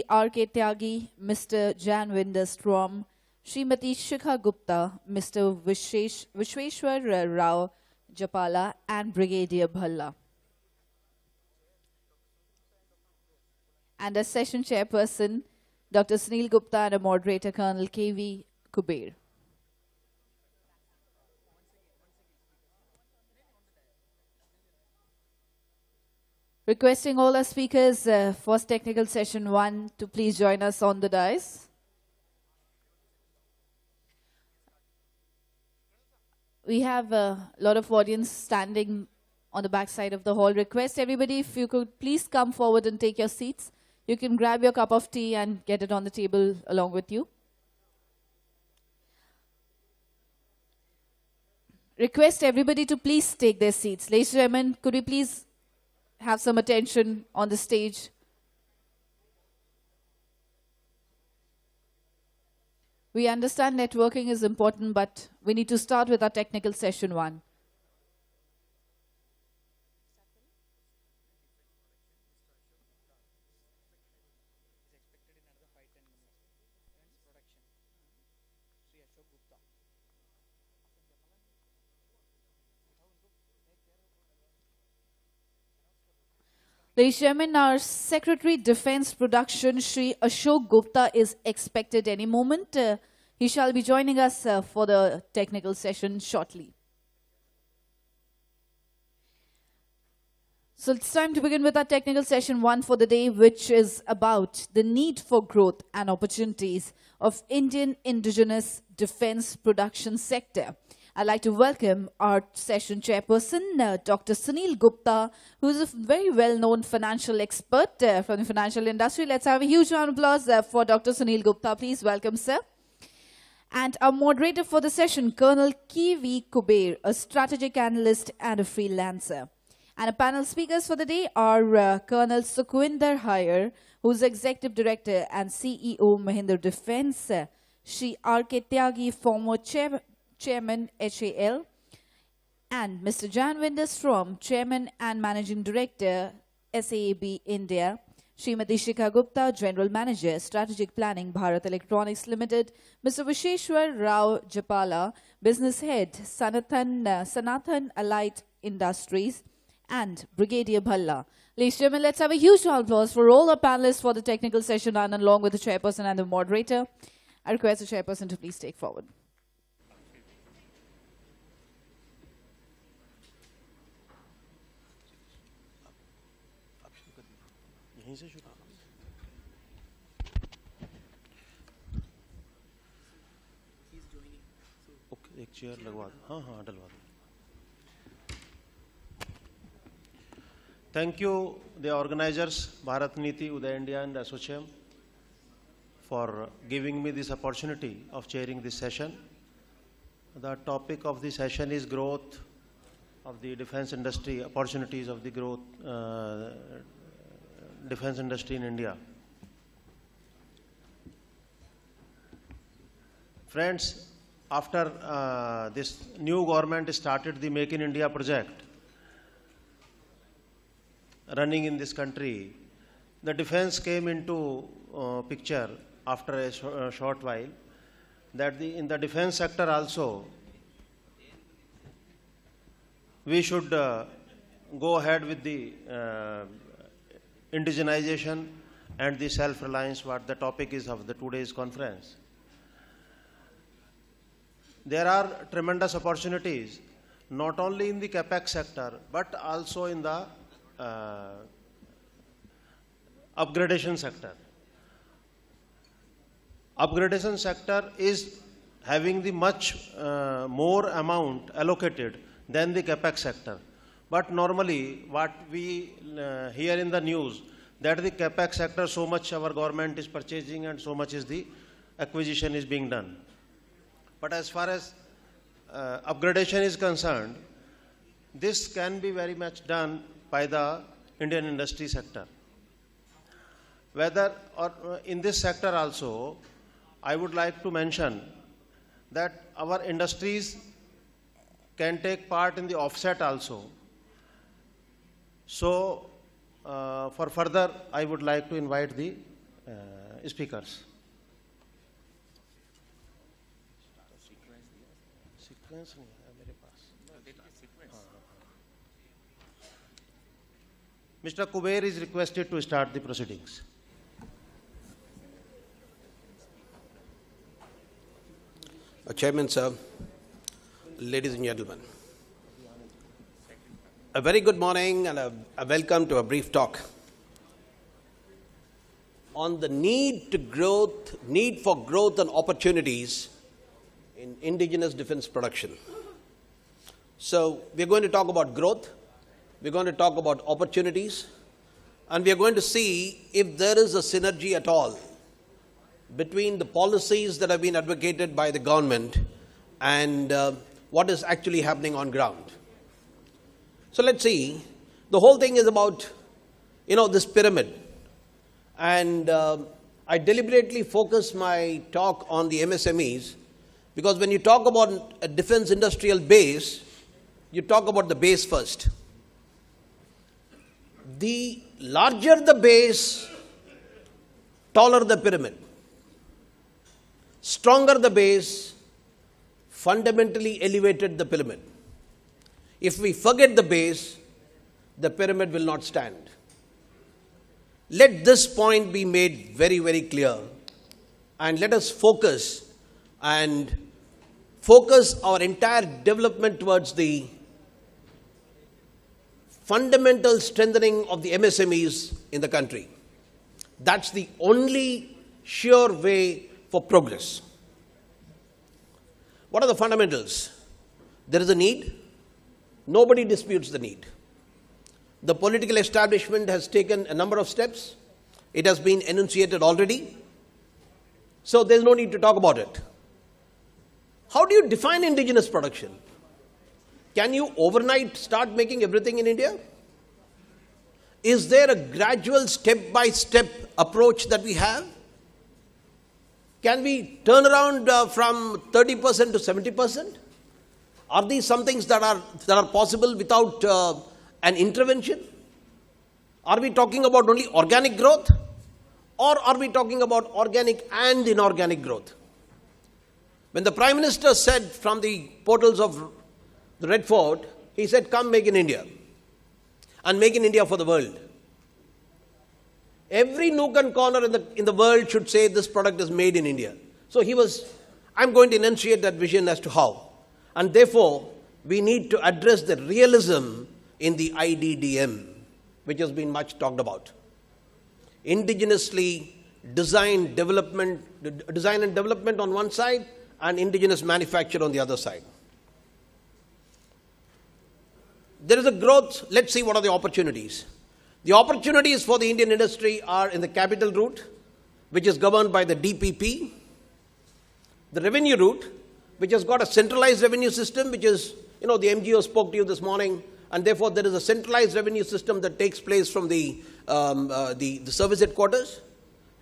R.K. Tyagi, Mr. Janvinder Strom, Srimati Shikha Gupta, Mr. Vishweshwar Rao Japala, and Brigadier Bhalla. And as session chairperson, Dr. Sunil Gupta, and a moderator, Colonel K.V. Kuber. Requesting all our speakers for technical session 1 to please join us on the dais. We have a lot of audience standing on the back side of the hall. Request everybody, if you could please come forward and take your seats. You can grab your cup of tea and get it on the table along with you. Request everybody to please take their seats. Ladies and gentlemen, could we please have some attention on the stage? We understand networking is important, but we need to start with our technical session 1. Ladies and gentlemen, our Secretary Defense Production, Shri Ashok Gupta, is expected any moment. He shall be joining us for the technical session shortly. So it's time to begin with our technical session 1 for the day, which is about the need for growth and opportunities of Indian indigenous defense production sector. I'd like to welcome our session chairperson, Dr. Sunil Gupta, who is a very well-known financial expert from the financial industry. Let's have a huge round of applause for Dr. Sunil Gupta. Please welcome, sir. And our moderator for the session, Colonel K.V. Kuber, a strategic analyst and a freelancer. And our panel speakers for the day are Colonel Sukhwinder Iyer, who is Executive Director and CEO, Mahindra Defense, Shri R.K. Tyagi, former Chairman, HAL, and Mr. Janvinder Strom, Chairman and Managing Director, SAAB India, Srimati Shikha Gupta, General Manager, Strategic Planning, Bharat Electronics Limited, Mr. Vishweshwar Rao Japala, Business Head, Sanathan Allied Industries, and Brigadier Bhalla. Ladies and gentlemen, let's have a huge round of applause for all our panelists for the technical session and along with the chairperson and the moderator. I request the chairperson to please take forward. एक chair लगवा दो हाँ हाँ डलवा दो Thank you, the organizers, Bharat, Niti, Uday, India, and ASSOCHAM, for giving me this opportunity of chairing this session. The topic of the session is growth of the defense industry, opportunities of the growth defense industry in India. Friends, after this new government started the Make in India project running in this country, the defense came into picture after a short while, that in the defense sector also we should go ahead with the indigenization and the self-reliance, what the topic is of the today's conference. There are tremendous opportunities, not only in the capex sector, but also in the upgradation sector. Upgradation sector is having the much more amount allocated than the capex sector. But normally what we hear in the news, that the capex sector, so much our government is purchasing and so much is the acquisition is being done. But as far as upgradation is concerned, this can be very much done by the Indian industry sector. Whether or in this sector also, I would like to mention that our industries can take part in the offset also. So for further, I would like to invite the speakers. Sequence नहीं है मेरे पास. Mr. Kuber is requested to start the proceedings. Chairman, sir, ladies and gentlemen, a very good morning and a welcome to a brief talk on the need for growth and opportunities in indigenous defense production. So we're going to talk about growth, we're going to talk about opportunities, and we're going to see if there is a synergy at all between the policies that have been advocated by the government and what is actually happening on ground. So let's see, the whole thing is about, this pyramid. And I deliberately focus my talk on the MSMEs because when you talk about a defense industrial base, you talk about the base first. The larger the base, taller the pyramid. Stronger the base, fundamentally elevated the pyramid. If we forget the base, the pyramid will not stand. Let this point be made very, very clear, and let us focus our entire development towards the fundamental strengthening of the MSMEs in the country. That's the only sure way for progress. What are the fundamentals? There is a need. Nobody disputes the need. The political establishment has taken a number of steps. It has been enunciated already. So there's no need to talk about it. How do you define indigenous production? Can you overnight start making everything in India? Is there a gradual step-by-step approach that we have? Can we turn around from 30% to 70%? Are these some things that are possible without an intervention? Are we talking about only organic growth? Or are we talking about organic and inorganic growth? When the Prime Minister said from the portals of the Red Fort, he said, come make in India. And make in India for the world. Every nook and corner in the world should say this product is made in India. So I'm going to enunciate that vision as to how. And therefore, we need to address the realism in the IDDM, which has been much talked about. Indigenously design and development on one side and indigenous manufacture on the other side. There is a growth. Let's see what are the opportunities. The opportunities for the Indian industry are in the capital route, which is governed by the DPP, the revenue route, which has got a centralized revenue system, which is, the MGO spoke to you this morning, and therefore there is a centralized revenue system that takes place from the service headquarters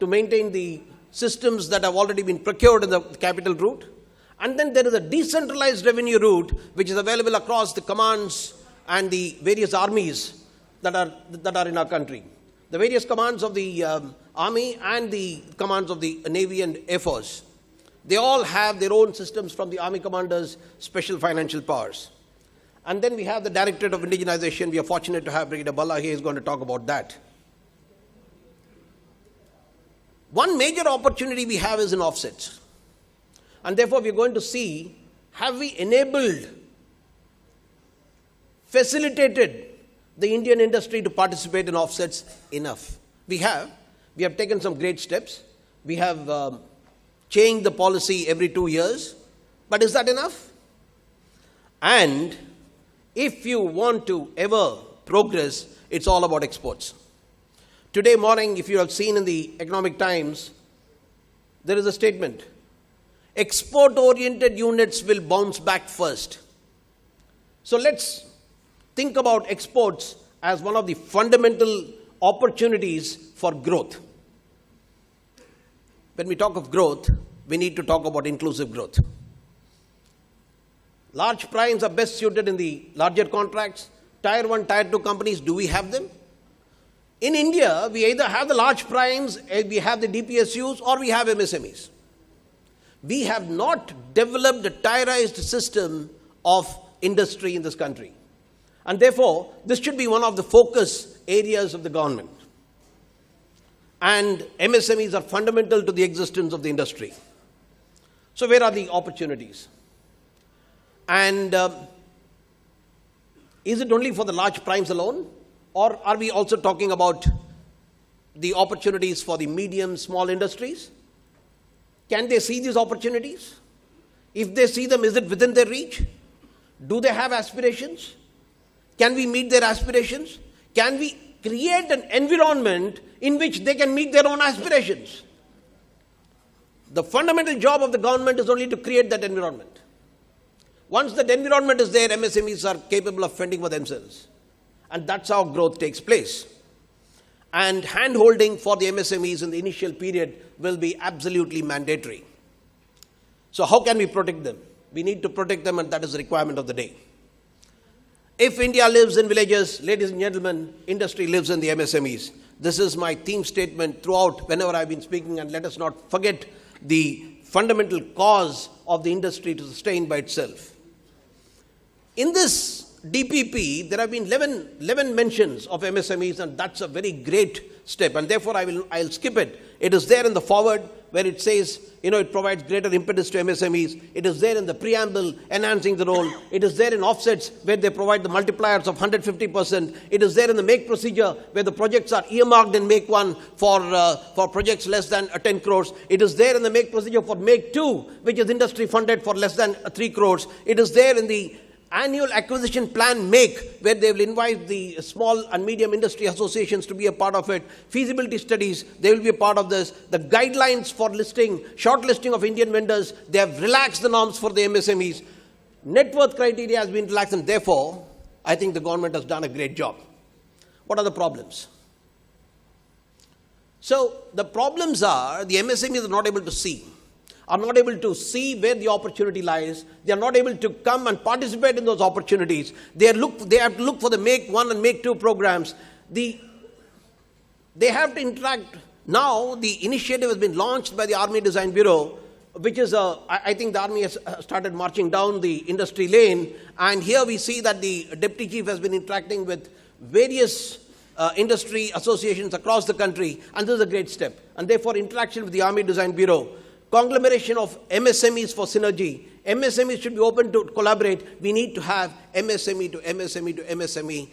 to maintain the systems that have already been procured in the capital route. And then there is a decentralized revenue route, which is available across the commands and the various armies that are in our country. The various commands of the Army and the commands of the Navy and Air Force. They all have their own systems from the Army commanders' special financial powers. And then we have the Directorate of Indigenization. We are fortunate to have Brigadier Balla here. He is going to talk about that. One major opportunity we have is in offsets. And therefore, we are going to see, have we enabled, facilitated the Indian industry to participate in offsets enough? We have taken some great steps. We have changed the policy every 2 years. But is that enough? And if you want to ever progress, it's all about exports. Today morning, if you have seen in the Economic Times, there is a statement. Export-oriented units will bounce back first. So let's think about exports as one of the fundamental opportunities for growth. When we talk of growth, we need to talk about inclusive growth. Large primes are best suited in the larger contracts. Tier 1, Tier 2 companies, do we have them? In India, we either have the large primes, we have the DPSUs, or we have MSMEs. We have not developed a tierized system of industry in this country. And therefore, this should be one of the focus areas of the government. And MSMEs are fundamental to the existence of the industry. So where are the opportunities? And is it only for the large primes alone? Or are we also talking about the opportunities for the medium, small industries? Can they see these opportunities? If they see them, is it within their reach? Do they have aspirations? Can we meet their aspirations? Can we create an environment in which they can meet their own aspirations? The fundamental job of the government is only to create that environment. Once that environment is there, MSMEs are capable of fending for themselves. And that's how growth takes place. And hand-holding for the MSMEs in the initial period will be absolutely mandatory. So how can we protect them? We need to protect them, and that is the requirement of the day. If India lives in villages, ladies and gentlemen, industry lives in the MSMEs. This is my theme statement throughout whenever I've been speaking, and let us not forget the fundamental cause of the industry to sustain by itself. In this DPP, there have been 11 mentions of MSMEs, and that's a very great step, and therefore I'll skip it. It is there in the forward where it says, it provides greater impetus to MSMEs. It is there in the preamble, enhancing the role. It is there in offsets where they provide the multipliers of 150%. It is there in the make procedure where the projects are earmarked in make 1 for projects less than 10 crores. It is there in the make procedure for make 2, which is industry funded for less than 3 crores. It is there in the annual acquisition plan make, where they will invite the small and medium industry associations to be a part of it. Feasibility studies, they will be a part of this. The guidelines for listing, shortlisting of Indian vendors, they have relaxed the norms for the MSMEs. Net worth criteria has been relaxed, and therefore, I think the government has done a great job. What are the problems? So, the problems are the MSMEs are not able to see where the opportunity lies. They are not able to come and participate in those opportunities. They have to look for the Make 1 and Make 2 programs. They have to interact. Now, the initiative has been launched by the Army Design Bureau, which is, I think the Army has started marching down the industry lane. And here we see that the Deputy Chief has been interacting with various industry associations across the country. And this is a great step. And therefore, interaction with the Army Design Bureau, conglomeration of MSMEs for synergy. MSMEs should be open to collaborate. We need to have MSME to MSME to MSME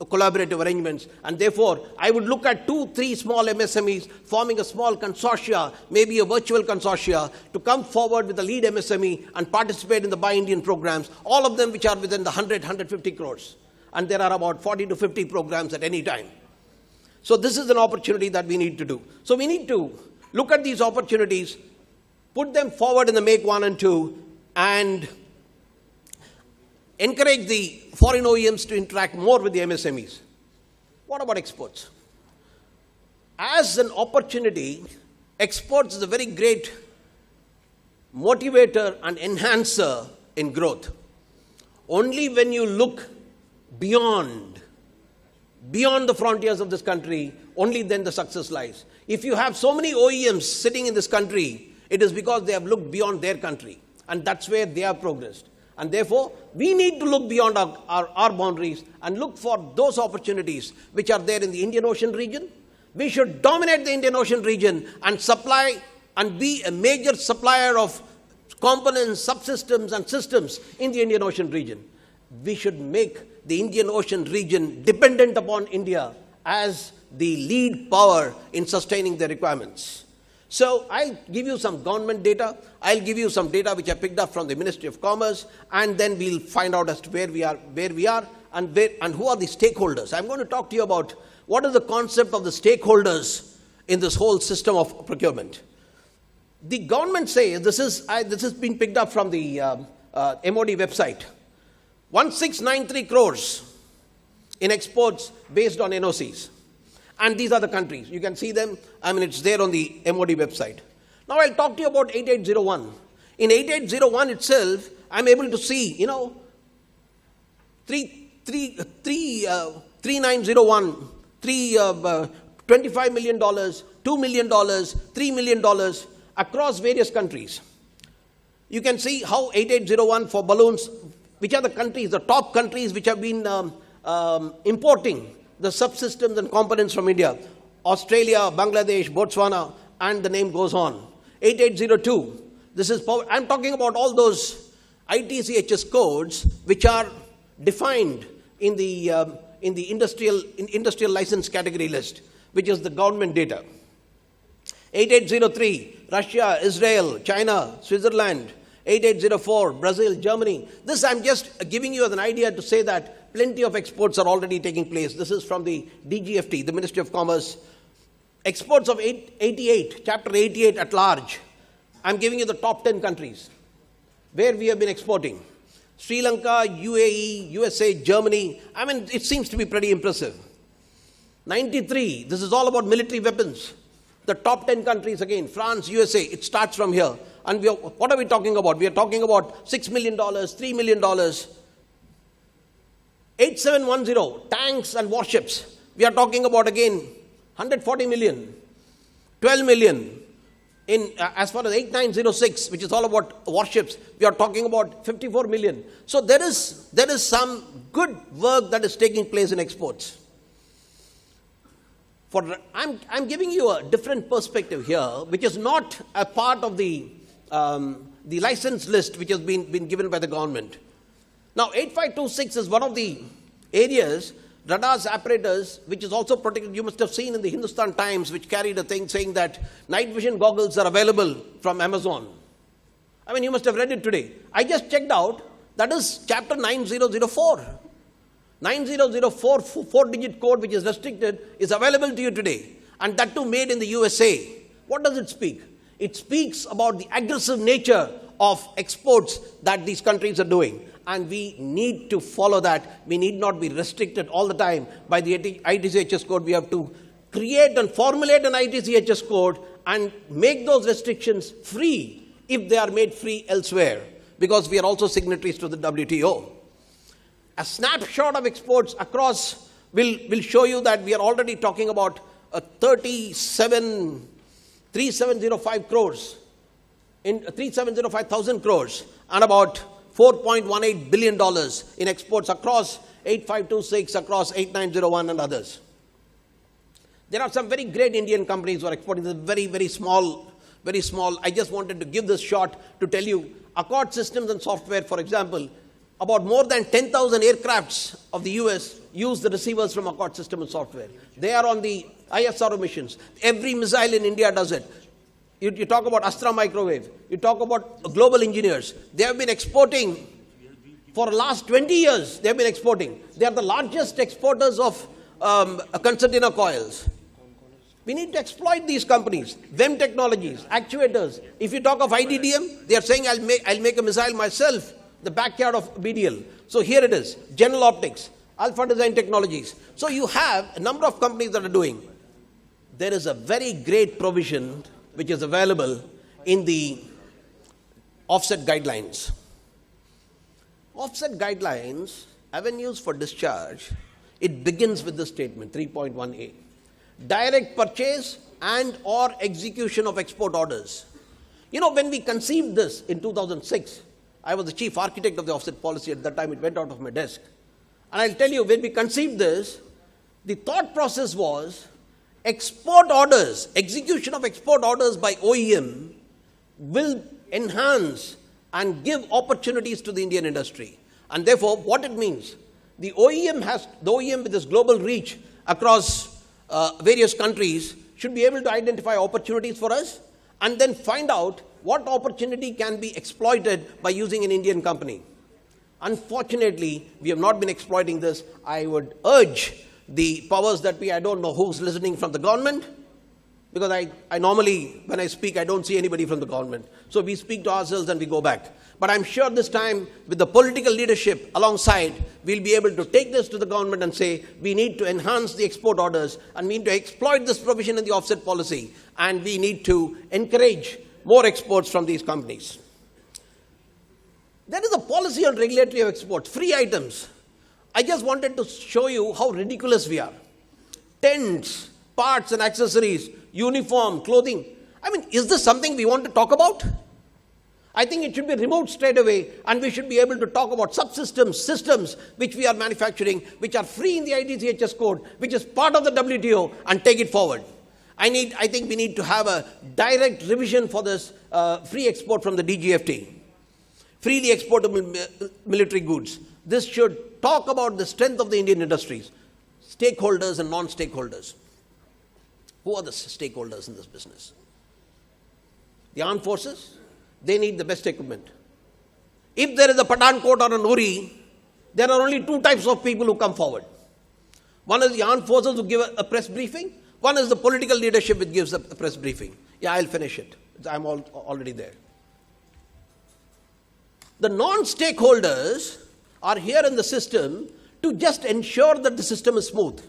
collaborative arrangements. And therefore, I would look at 2-3 small MSMEs forming a small consortia, maybe a virtual consortia, to come forward with the lead MSME and participate in the Buy Indian programs, all of them which are within the 100-150 crores. And there are about 40 to 50 programs at any time. So this is an opportunity that we need to do. So we need to look at these opportunities, put them forward in the Make 1 and 2, and encourage the foreign OEMs to interact more with the MSMEs. What about exports? As an opportunity, exports is a very great motivator and enhancer in growth. Only when you look beyond the frontiers of this country, only then the success lies. If you have so many OEMs sitting in this country, it is because they have looked beyond their country. And that's where they have progressed. And therefore, we need to look beyond our boundaries and look for those opportunities which are there in the Indian Ocean region. We should dominate the Indian Ocean region and supply and be a major supplier of components, subsystems, and systems in the Indian Ocean region. We should make the Indian Ocean region dependent upon India as the lead power in sustaining their requirements. So I'll give you some government data. I'll give you some data which I picked up from the Ministry of Commerce, and then we'll find out as to where we are, and who are the stakeholders. I'm going to talk to you about what is the concept of the stakeholders in this whole system of procurement. The government says, this has been picked up from the MOD website, 1693 crores in exports based on NOCs. And these are the countries. You can see them. It's there on the MOD website. Now I'll talk to you about 8801. In 8801 itself, I'm able to see, 3901 $25 million, $2 million, $3 million across various countries. You can see how 8801 for balloons, which are the countries, the top countries which have been importing the subsystems and components from India. Australia, Bangladesh, Botswana, and the name goes on. 8802, this is, I'm talking about all those ITCHS codes which are defined in the industrial license category list, which is the government data. 8803, Russia, Israel, China, Switzerland. 8804, Brazil, Germany. This I'm just giving you as an idea to say that plenty of exports are already taking place. This is from the DGFT, the Ministry of Commerce. Exports of 88, Chapter 88 at large. I'm giving you the top 10 countries where we have been exporting. Sri Lanka, UAE, USA, Germany. I mean, it seems to be pretty impressive. 93, this is all about military weapons. The top 10 countries again, France, USA, it starts from here. And what are we talking about? We are talking about $6 million, $3 million. 8710, tanks and warships. We are talking about again 140 million, 12 million. As far as 8906, which is all about warships, we are talking about 54 million. So there is some good work that is taking place in exports. I'm giving you a different perspective here, which is not a part of the license list which has been given by the government. Now, 8526 is one of the areas, radars, apparatus, which is also protected. You must have seen in the Hindustan Times, which carried a thing saying that night vision goggles are available from Amazon. I mean, you must have read it today. I just checked out, that is chapter 9004. 9004 4-digit code, which is restricted, is available to you today. And that too made in the USA. What does it speak? It speaks about the aggressive nature of exports that these countries are doing. And we need to follow that. We need not be restricted all the time by the ITCHS code. We have to create and formulate an ITCHS code and make those restrictions free if they are made free elsewhere, because we are also signatories to the WTO. A snapshot of exports across will show you that we are already talking about 3705 crores, in 3705,000 crores, and about $4.18 billion in exports across 8526, across 8901 and others. There are some very great Indian companies who are exporting. This is very, very small. I just wanted to give this shot to tell you, Accord Systems and Software, for example, about more than 10,000 aircrafts of the US use the receivers from Accord Systems and Software. They are on the ISRO missions. Every missile in India does it. You talk about Astra Microwave. You talk about global engineers. They have been exporting for the last 20 years. They have been exporting. They are the largest exporters of concertina coils. We need to exploit these companies. VEM Technologies, actuators. If you talk of IDDM, they are saying, I'll make a missile myself, the backyard of BDL. So here it is, General Optics, Alpha Design Technologies. So you have a number of companies that are doing. There is a very great provision which is available in the offset guidelines. Offset guidelines, avenues for discharge, it begins with the statement, 3.1a. Direct purchase and or execution of export orders. You know, when we conceived this in 2006, I was the chief architect of the offset policy at that time. It went out of my desk. And I'll tell you, when we conceived this, the thought process was export orders, execution of export orders by OEM will enhance and give opportunities to the Indian industry. And therefore, what it means, the OEM with its global reach across various countries should be able to identify opportunities for us and then find out what opportunity can be exploited by using an Indian company. Unfortunately, we have not been exploiting this. I would urge the powers that be, I don't know who's listening from the government, because I normally, when I speak, I don't see anybody from the government. So we speak to ourselves and we go back. But I'm sure this time, with the political leadership alongside, we'll be able to take this to the government and say, we need to enhance the export orders and we need to exploit this provision in the offset policy, and we need to encourage more exports from these companies. There is a policy on regulatory of exports, free items. I just wanted to show you how ridiculous we are. tents, parts and accessories, uniform, clothing. I mean, is this something we want to talk about? I think it should be removed straight away, and we should be able to talk about subsystems, systems which we are manufacturing, which are free in the ITCHS code, which is part of the WTO, and take it forward. I think we need to have a direct revision for this free export from the DGFT. Freely exportable military goods. This should talk about the strength of the Indian industries, stakeholders and non-stakeholders. Who are the stakeholders in this business? The armed forces, they need the best equipment. If there is a Pathankot or an Uri, there are only two types of people who come forward. One is the armed forces who give a press briefing. One is the political leadership which gives a press briefing. Yeah, I'll finish it. I'm already there. The non-stakeholders are here in the system to just ensure that the system is smooth.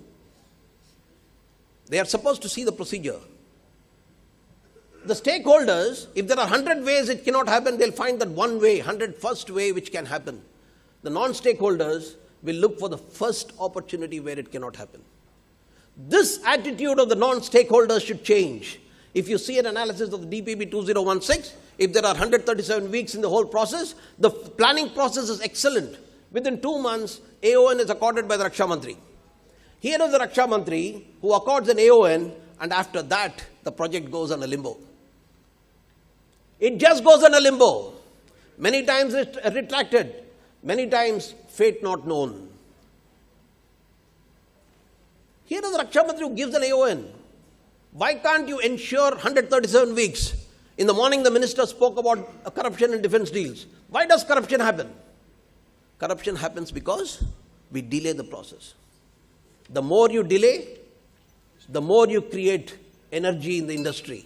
They are supposed to see the procedure. The stakeholders, if there are 100 ways it cannot happen, they'll find that one way, 101st way which can happen. The non-stakeholders will look for the first opportunity where it cannot happen. This attitude of the non-stakeholders should change. If you see an analysis of the DPP 2016, if there are 137 weeks in the whole process, the planning process is excellent. Within 2 months, AON is accorded by the Raksha Mantri. Here is the Raksha Mantri who accords an AON, and after that, the project goes on a limbo. It just goes on a limbo. Many times it's retracted. Many times, fate not known. Here is the Raksha Mantri who gives an AON. Why can't you ensure 137 weeks? In the morning, the minister spoke about corruption in defense deals. Why does corruption happen? Corruption happens because we delay the process. The more you delay, the more you create energy in the industry.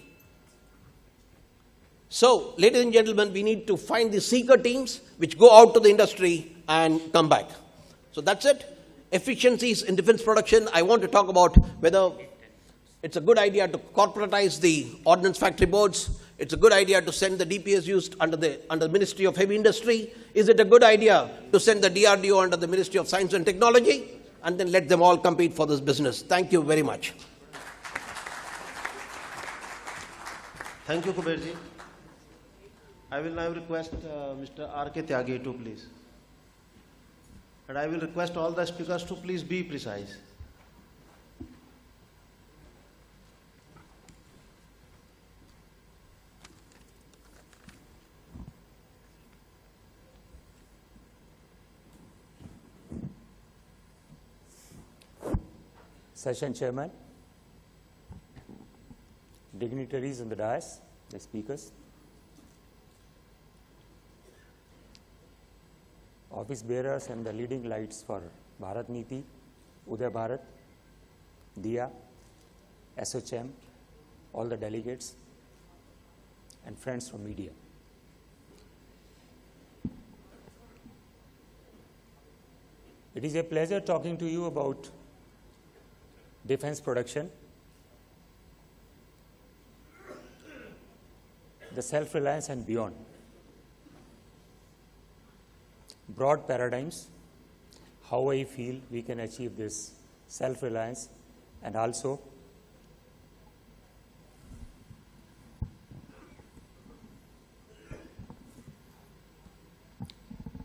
So, ladies and gentlemen, we need to find the seeker teams which go out to the industry and come back. So that's it. Efficiencies in defense production. I want to talk about whether it's a good idea to corporatize the ordnance factory boards. It's a good idea to send the DPSUs under the Ministry of Heavy Industry. Is it a good idea to send the DRDO under the Ministry of Science and Technology? And then let them all compete for this business. Thank you very much. Thank you, Kuberji. I will now request Mr. R.K. Tyagi to please. And I will request all the speakers to please be precise. Session Chairman, dignitaries on the dais, the speakers, office bearers and the leading lights for Bharat Niti, Uday Bharat, Diya, ASSOCHAM, all the delegates, and friends from media. It is a pleasure talking to you about defense production, the self-reliance and beyond. Broad paradigms, how I feel we can achieve this self-reliance, and also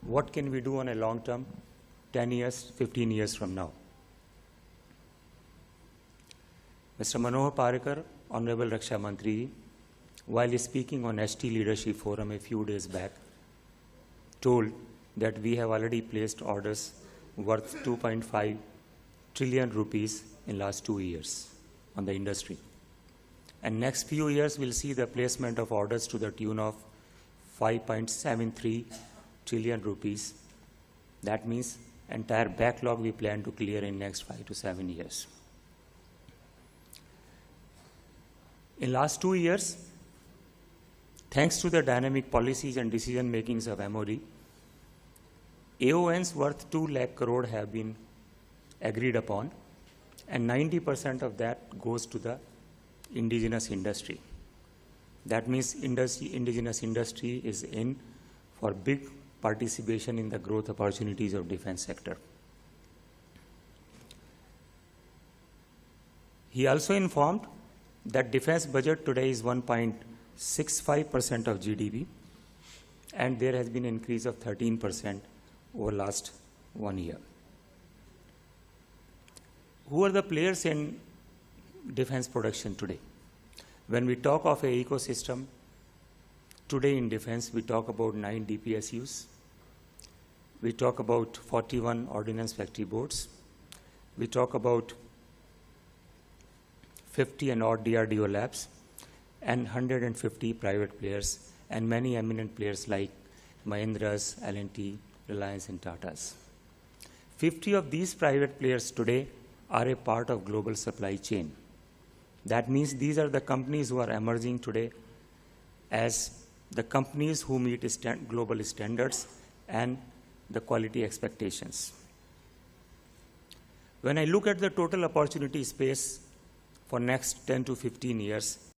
what can we do on a long term, 10 years, 15 years from now. Mr. Manohar Parrikar, Honorable Raksha Mantri, while speaking on ST Leadership Forum a few days back, told that we have already placed orders worth 2.5 trillion rupees in last 2 years on the industry. And next few years we'll see the placement of orders to the tune of 5.73 trillion rupees. That means entire backlog we plan to clear in next 5 to 7 years. In last 2 years, thanks to the dynamic policies and decision makings of MOD, AONs worth 2 lakh crore have been agreed upon, and 90% of that goes to the indigenous industry. That means indigenous industry is in for big participation in the growth opportunities of defense sector. He also informed that defense budget today is 1.65% of GDP, and there has been an increase of 13% over last 1 year. Who are the players in defense production today? When we talk of an ecosystem, today in defense, we talk about 9 DPSUs. We talk about 41 ordnance factory boards. We talk about 50 and odd DRDO labs and 150 private players and many eminent players like Mahindra's, L&T, Reliance and Tata's. 50 of these private players today are a part of global supply chain. That means these are the companies who are emerging today as the companies who meet global standards and the quality expectations. When I look at the total opportunity space for next 10 to 15 years,